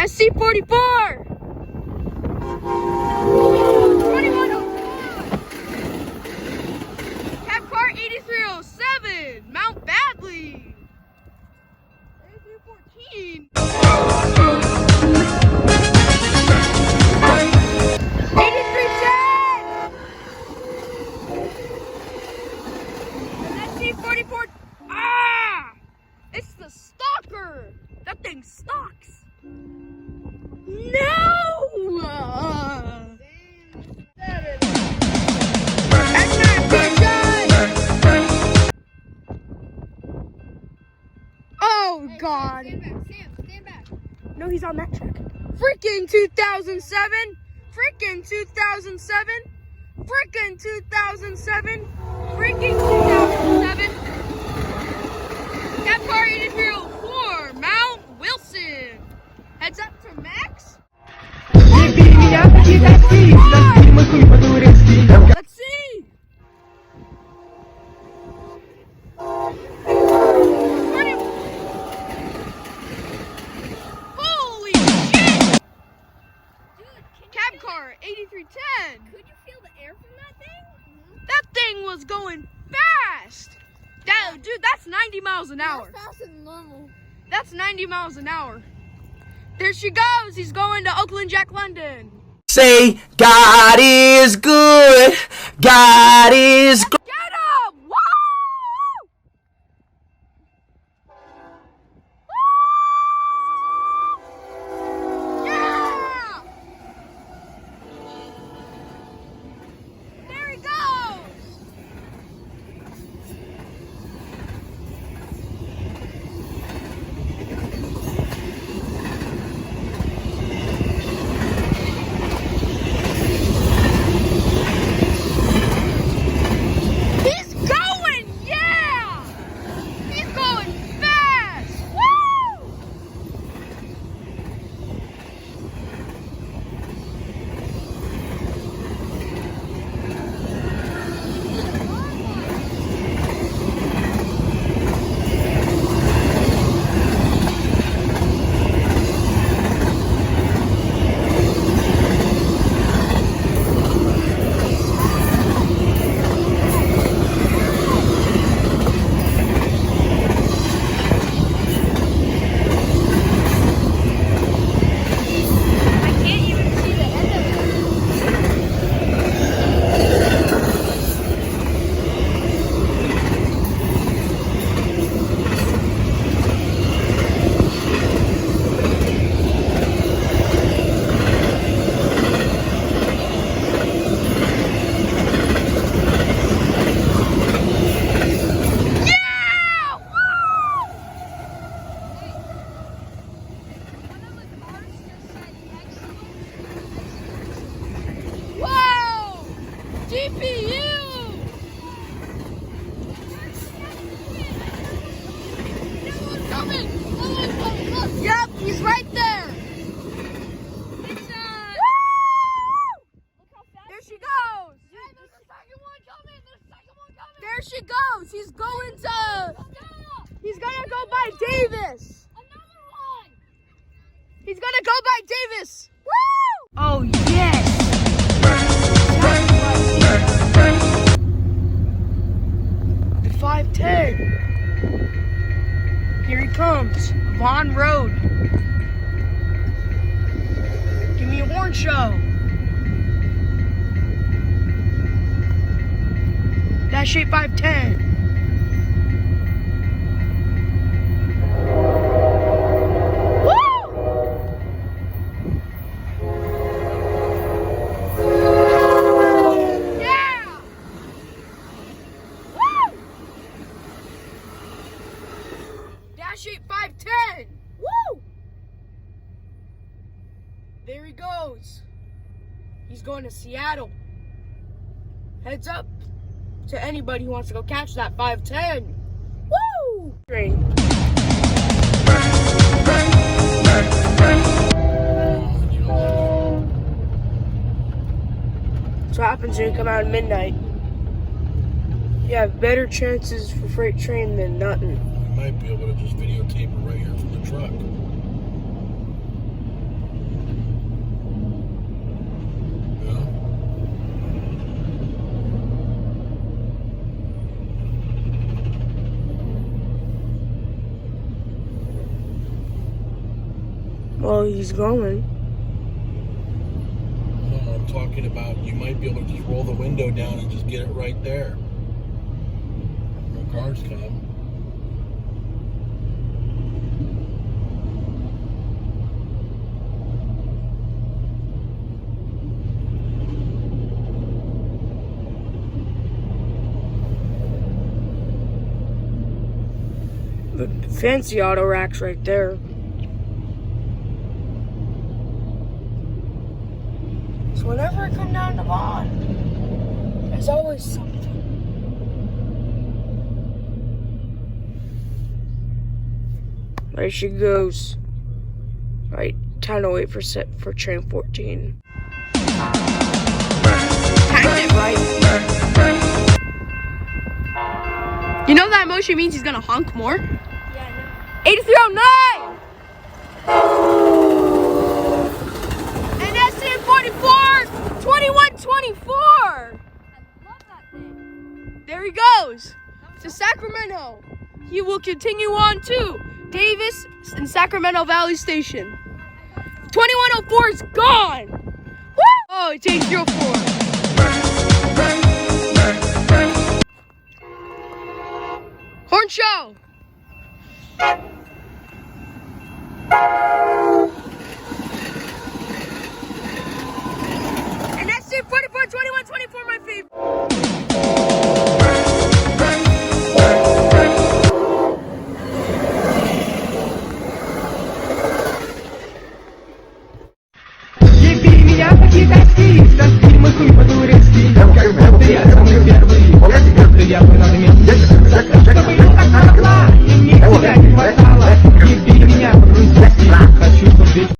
SC44. 2105. Cab car 8307. Mount Badley. 8314. 44. Ah! It's the stalker! That thing stalks! No! Oh, God. Stand back, Sam, stand back. No, he's on that track. Freaking 2007! Freaking 2007! Freaking 2007! Freaking 2007! Cab car 8304, Mount Wilson. Heads up to Max. Let's see. Holy shit! Dude, Cab car 8310. could you feel the air from that thing? That thing was going fast. Dude, that's 90 miles an hour. That's faster than normal. That's 90 miles an hour. There she goes. He's going to Oakland Jack London. Say, God is good. God is good. Get him! Woo! Woo! Yeah! There he goes! He's going, yeah! He's going fast! Woo! I can't even see the end of it. Yeah! Woo! Wow! GPU! Coming! Yep, he's right there! It's, There she goes! there's a second one coming! There's a second one coming! There she goes! He's gonna go by Davis! Another one! He's gonna go by Davis! Woo! Oh, yes! The 510. Here he comes. Vaughn Road. Give me a horn show. Dash 8510. Dash 8510. Woo! There he goes. He's going to Seattle. Heads up to anybody who wants to go catch that 510. Woo! Train. That's what happens when you come out at midnight. You have better chances for freight train than nothing. We might be able to just videotape it right here from the truck. Well, he's going. No, I'm talking about you might be able to just roll the window down and just get it right there. When cars come. The fancy auto rack's right there. So whenever I come down to Vaughn, there's always something. There she goes. Right, time to wait for train 14. Timed it right. You know that motion means he's gonna honk more? Yeah, I know. 8309! And SN 44, 2124! I love that thing. There he goes to Sacramento. He will continue on to Davis and Sacramento Valley Station. 2104 is gone! Woo! Oh, it's 804. Horn show! And that's it, 44, 21, 24, my favorite.